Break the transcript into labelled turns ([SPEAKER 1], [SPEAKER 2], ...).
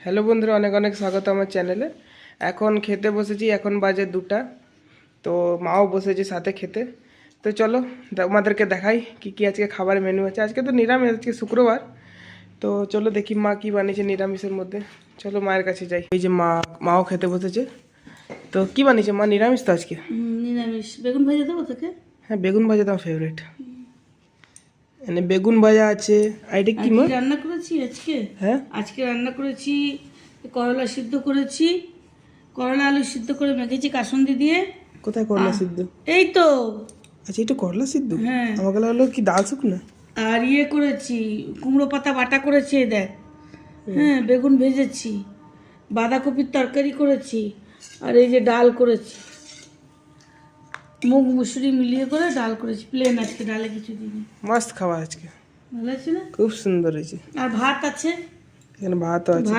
[SPEAKER 1] Hello বন্ধুরা, অনেক অনেক স্বাগত আমার চ্যানেলে। এখন খেতে বসেছি, এখন বাজে 2টা। তো মাও বসেছে সাথে খেতে। তো চলো আমাদেরকে দেখাই কি কি আজকে খাবার মেনু আছে। আজকে তো নিরামিষ, আজকে শুক্রবার। তো চলো দেখি মা কি বানিয়েছে নিরামিষের মধ্যে। চলো মায়ের কাছে যাই। এই যে মাও খেতে বসেছে। তো কি বানিয়েছে মা? নিরামিষ তো আজকে?
[SPEAKER 2] নিরামিষ। বেগুন ভাজা দেবো তোকে?
[SPEAKER 1] হ্যাঁ, বেগুন ভাজা তো আমার ফেভারিট। মানে বেগুন ভাজা আছে। আইটা কি মা?
[SPEAKER 2] রান্না করেছি আজকে?
[SPEAKER 1] হ্যাঁ,
[SPEAKER 2] আজকে রান্না করেছি করলা সিদ্ধ করেছি, করলা আলু সিদ্ধ করে মেখেছি কাসুন্দি দিয়ে।
[SPEAKER 1] কোথায় করলা সিদ্ধ?
[SPEAKER 2] এই তো।
[SPEAKER 1] আচ্ছা, এটা করলা সিদ্ধ?
[SPEAKER 2] হ্যাঁ।
[SPEAKER 1] আমাকে লাগলো কি ডাল শুকনো।
[SPEAKER 2] আর করেছি, কুমড়ো পাতা বাটা করেছি, এই দেখ। হ্যাঁ, বেগুন ভেজেছি, বাঁধাকপির তরকারি করেছি, আর এই যে ডাল করেছি, মুগ মুসুরি মিলিয়ে করে ডাল করেছি। প্লেন আজকে, ডালে কিছু দিইনি।
[SPEAKER 1] মস্ত খাবার আজকে,
[SPEAKER 2] ভালো আছে না?
[SPEAKER 1] খুব সুন্দর হয়েছে।
[SPEAKER 2] আর ভাত আছে,
[SPEAKER 1] এখানে ভাতও আছে।